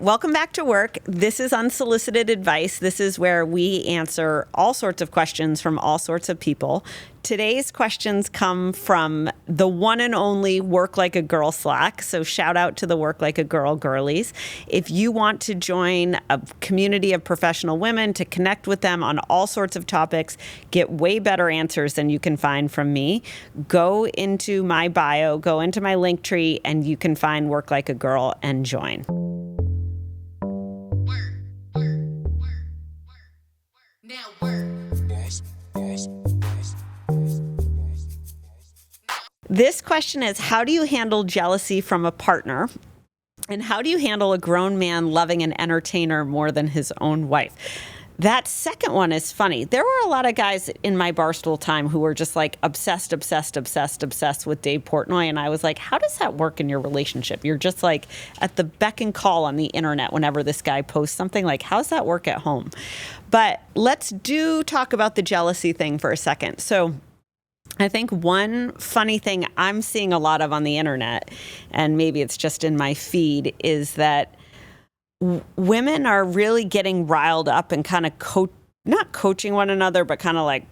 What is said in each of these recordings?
Welcome back to work. This is Unsolicited Advice. This is where we answer all sorts of questions from all sorts of people. Today's questions come from the one and only Work Like a Girl Slack. So shout out to the Work Like a Girl girlies. If you want to join a community of professional women to connect with them on all sorts of topics, get way better answers than you can find from me, go into my bio, go into my link tree, and you can find Work Like a Girl and join. This question is, how do you handle jealousy from a partner? And how do you handle a grown man loving an entertainer more than his own wife? That second one is funny. There were a lot of guys in my Barstool time who were just like obsessed with Dave Portnoy. And I was like, how does that work in your relationship? You're just like at the beck and call on the internet whenever this guy posts something. Like, how's that work at home? But let's talk about the jealousy thing for a second. So I think one funny thing I'm seeing a lot of on the internet, and maybe it's just in my feed, is that women are really getting riled up and kind of not coaching one another, but kind of like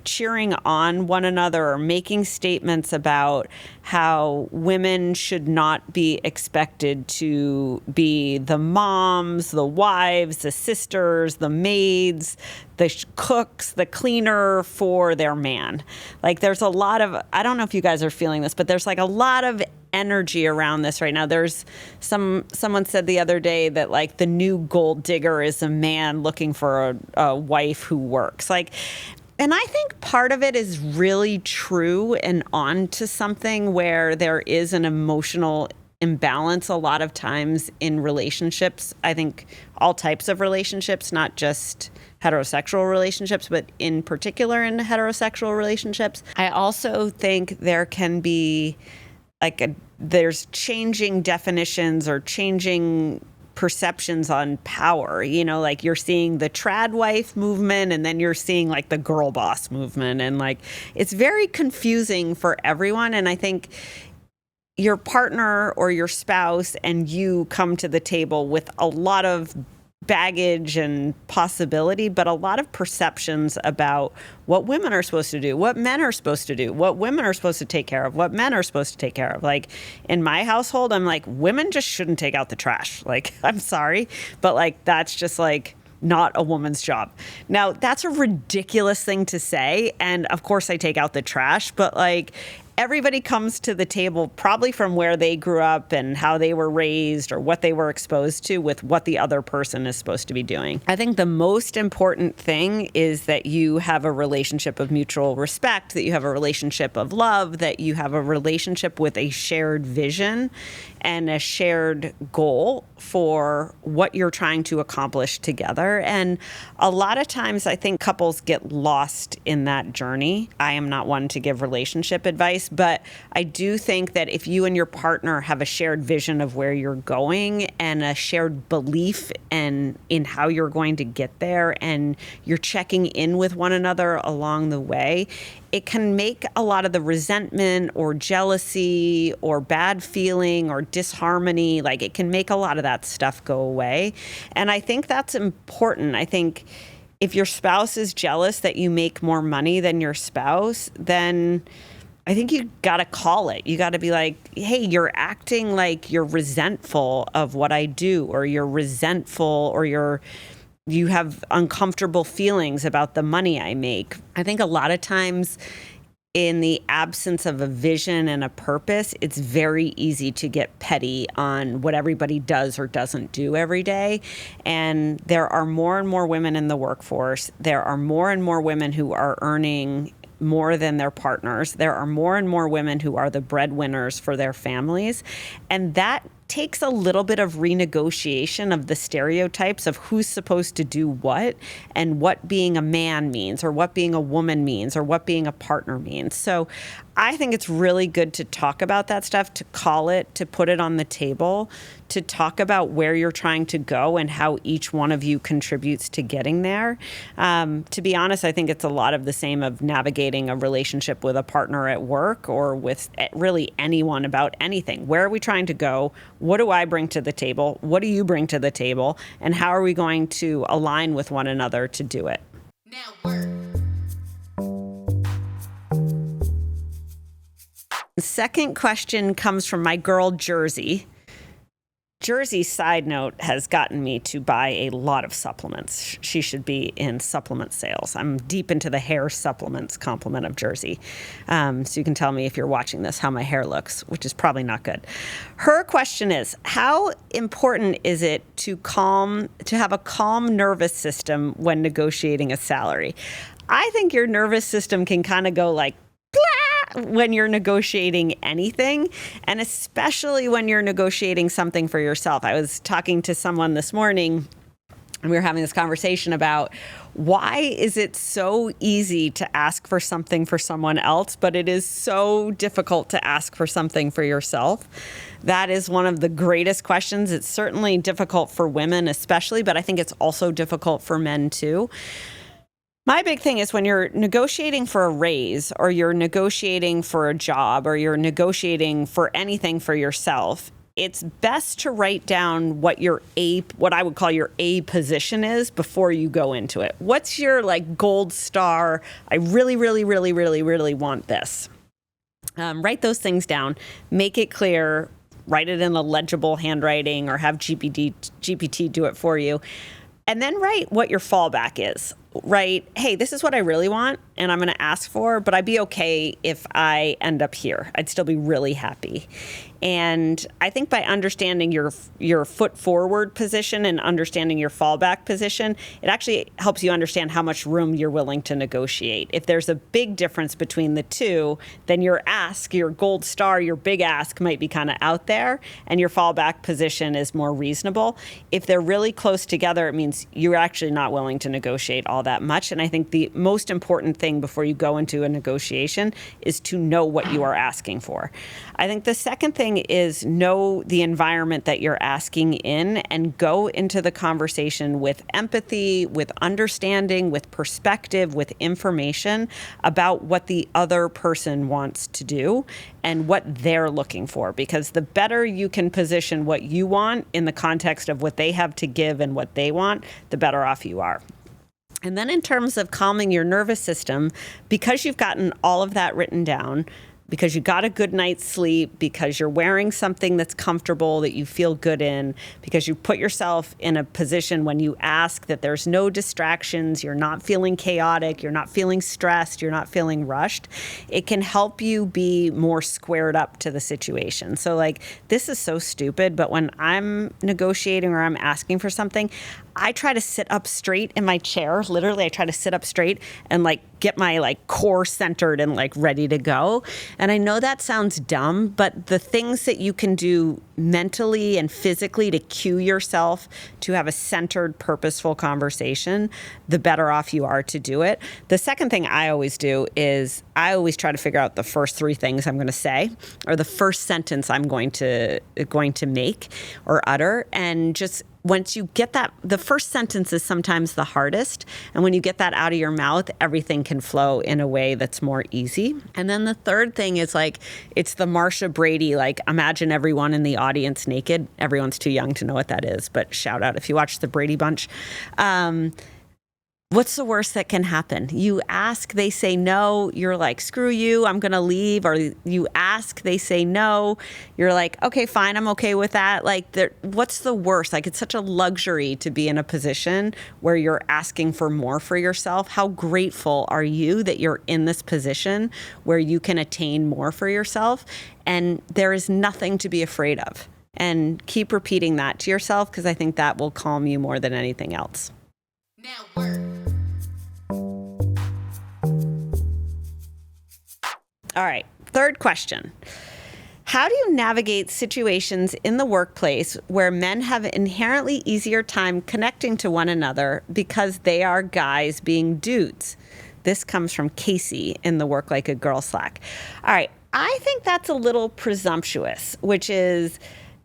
cheering on one another or making statements about how women should not be expected to be the moms, the wives, the sisters, the maids, the cooks, the cleaner for their man. Like, there's a lot of, I don't know if you guys are feeling this, but there's like a lot of energy around this right now. There's someone said the other day that like the new gold digger is a man looking for a wife who works. Like, and I think part of it is really true and on to something where there is an emotional imbalance a lot of times in relationships. I think all types of relationships, not just heterosexual relationships, but in particular in heterosexual relationships. I also think there can be there's changing definitions or changing perceptions on power. You know, like you're seeing the trad wife movement, and then you're seeing like the girl boss movement, and like it's very confusing for everyone. And I think your partner or your spouse and you come to the table with a lot of baggage and possibility, but a lot of perceptions about what women are supposed to do, what men are supposed to do, what women are supposed to take care of, what men are supposed to take care of. Like in my household, I'm like, women just shouldn't take out the trash. Like, I'm sorry, but like, that's just like not a woman's job. Now, that's a ridiculous thing to say. And of course I take out the trash, but like, everybody comes to the table probably from where they grew up and how they were raised or what they were exposed to with what the other person is supposed to be doing. I think the most important thing is that you have a relationship of mutual respect, that you have a relationship of love, that you have a relationship with a shared vision and a shared goal for what you're trying to accomplish together. And a lot of times I think couples get lost in that journey. I am not one to give relationship advice, but I do think that if you and your partner have a shared vision of where you're going and a shared belief in how you're going to get there, and you're checking in with one another along the way, it can make a lot of the resentment or jealousy or bad feeling or disharmony, like it can make a lot of that stuff go away. And I think that's important. I think if your spouse is jealous that you make more money than your spouse, then I think you got to call it. You got to be like, hey, you're acting like you're resentful of what I do, or you're resentful, or you have uncomfortable feelings about the money I make. I think a lot of times in the absence of a vision and a purpose, it's very easy to get petty on what everybody does or doesn't do every day. And there are more and more women in the workforce. There are more and more women who are earning more than their partners. There are more and more women who are the breadwinners for their families. And that takes a little bit of renegotiation of the stereotypes of who's supposed to do what and what being a man means, or what being a woman means, or what being a partner means. So I think it's really good to talk about that stuff, to call it, to put it on the table, to talk about where you're trying to go and how each one of you contributes to getting there. To be honest, I think it's a lot of the same of navigating a relationship with a partner at work or with really anyone about anything. Where are we trying to go? What do I bring to the table? What do you bring to the table? And how are we going to align with one another to do it? Now work. The second question comes from my girl, Jersey. Jersey's side note has gotten me to buy a lot of supplements. She should be in supplement sales. I'm deep into the hair supplements complement of Jersey. So you can tell me if you're watching this how my hair looks, which is probably not good. Her question is, how important is it to have a calm nervous system when negotiating a salary? I think your nervous system can kind of go like, when you're negotiating anything, and especially when you're negotiating something for yourself. I was talking to someone this morning, and we were having this conversation about why is it so easy to ask for something for someone else, but it is so difficult to ask for something for yourself. That is one of the greatest questions. It's certainly difficult for women especially, but I think it's also difficult for men too. My big thing is when you're negotiating for a raise or you're negotiating for a job or you're negotiating for anything for yourself, it's best to write down what I would call your A position is before you go into it. What's your like gold star? I really, really, really, really, really want this. Write those things down, make it clear, write it in a legible handwriting or have GPT do it for you. And then write what your fallback is. Right? Hey, this is what I really want and I'm going to ask for, but I'd be okay if I end up here. I'd still be really happy. And I think by understanding your foot forward position and understanding your fallback position, it actually helps you understand how much room you're willing to negotiate. If there's a big difference between the two, then your ask, your gold star, your big ask might be kind of out there and your fallback position is more reasonable. If they're really close together, it means you're actually not willing to negotiate all that much. And I think the most important thing before you go into a negotiation is to know what you are asking for. I think the second thing is know the environment that you're asking in and go into the conversation with empathy, with understanding, with perspective, with information about what the other person wants to do and what they're looking for. Because the better you can position what you want in the context of what they have to give and what they want, the better off you are. And then in terms of calming your nervous system, because you've gotten all of that written down, because you got a good night's sleep, because you're wearing something that's comfortable, that you feel good in, because you put yourself in a position when you ask that there's no distractions, you're not feeling chaotic, you're not feeling stressed, you're not feeling rushed, it can help you be more squared up to the situation. So like, this is so stupid, but when I'm negotiating or I'm asking for something, I try to sit up straight in my chair. Literally, I try to sit up straight and like get my like core centered and like ready to go. And I know that sounds dumb, but the things that you can do mentally and physically to cue yourself to have a centered, purposeful conversation, the better off you are to do it. The second thing I always do is I always try to figure out the first three things I'm going to say or the first sentence I'm going to make or utter. And just once you get that, the first sentence is sometimes the hardest. And when you get that out of your mouth, everything can flow in a way that's more easy. And then the third thing is like, it's the Marsha Brady, like imagine everyone in the audience naked. Everyone's too young to know what that is, but shout out if you watch the Brady Bunch. What's the worst that can happen? You ask, they say no, you're like, screw you, I'm going to leave. Or you ask, they say no, you're like, okay, fine, I'm okay with that. Like, what's the worst? Like, it's such a luxury to be in a position where you're asking for more for yourself. How grateful are you that you're in this position where you can attain more for yourself? And there is nothing to be afraid of. And keep repeating that to yourself because I think that will calm you more than anything else. Now work. All right, third question. How do you navigate situations in the workplace where men have inherently easier time connecting to one another because they are guys being dudes? This comes from Casey in the Work Like a Girl Slack. All right. I think that's a little presumptuous, which is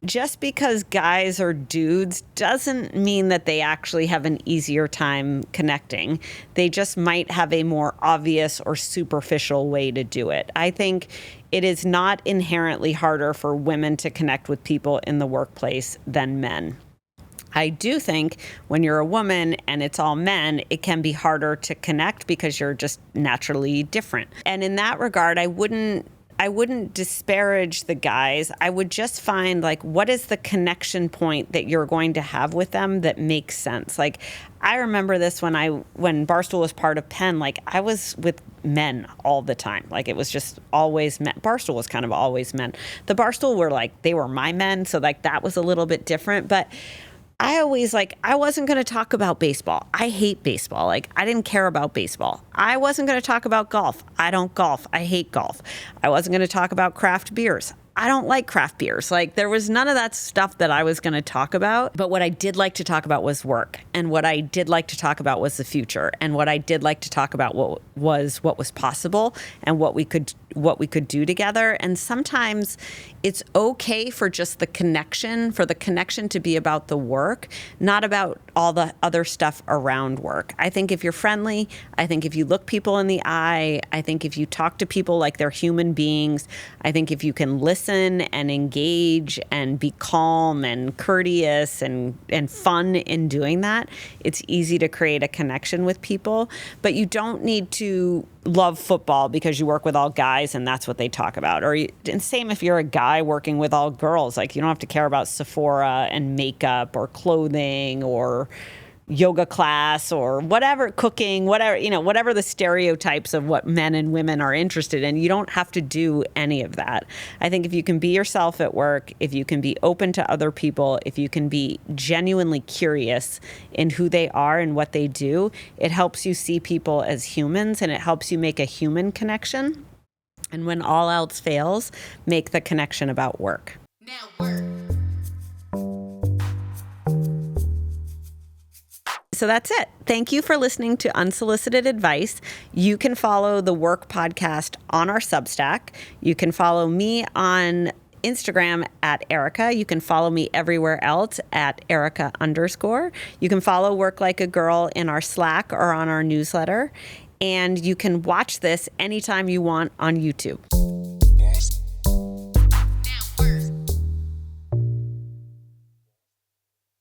just because guys are dudes doesn't mean that they actually have an easier time connecting. They just might have a more obvious or superficial way to do it. I think it is not inherently harder for women to connect with people in the workplace than men. I do think when you're a woman and it's all men, it can be harder to connect because you're just naturally different. And in that regard, I wouldn't disparage the guys. I would just find, like, what is the connection point that you're going to have with them that makes sense? Like, I remember this when Barstool was part of Penn, like, I was with men all the time. Like, it was just always men. Barstool was kind of always men. The Barstool were like, they were my men. So like that was a little bit different. But I always I wasn't going to talk about baseball. I hate baseball. Like, I didn't care about baseball. I wasn't going to talk about golf. I don't golf. I hate golf. I wasn't going to talk about craft beers. I don't like craft beers. Like, there was none of that stuff that I was going to talk about. But what I did like to talk about was work. And what I did like to talk about was the future. And what I did like to talk about what was possible and what we could do together. And sometimes it's okay for just the connection to be about the work, not about all the other stuff around work. I think if you're friendly, I think if you look people in the eye, I think if you talk to people like they're human beings, I think if you can listen and engage and be calm and courteous and fun in doing that, it's easy to create a connection with people. But you don't need to love football because you work with all guys and that's what they talk about. And same if you're a guy working with all girls. Like, you don't have to care about Sephora and makeup or clothing or yoga class or whatever, cooking, whatever the stereotypes of what men and women are interested in. You don't have to do any of that. I think if you can be yourself at work, if you can be open to other people, if you can be genuinely curious in who they are and what they do, it helps you see people as humans and it helps you make a human connection. And when all else fails, make the connection about work. Now work. So that's it. Thank you for listening to Unsolicited Advice. You can follow the Work Podcast on our Substack. You can follow me on Instagram at Erika. You can follow me everywhere else at Erika _. You can follow Work Like a Girl in our Slack or on our newsletter. And you can watch this anytime you want on YouTube.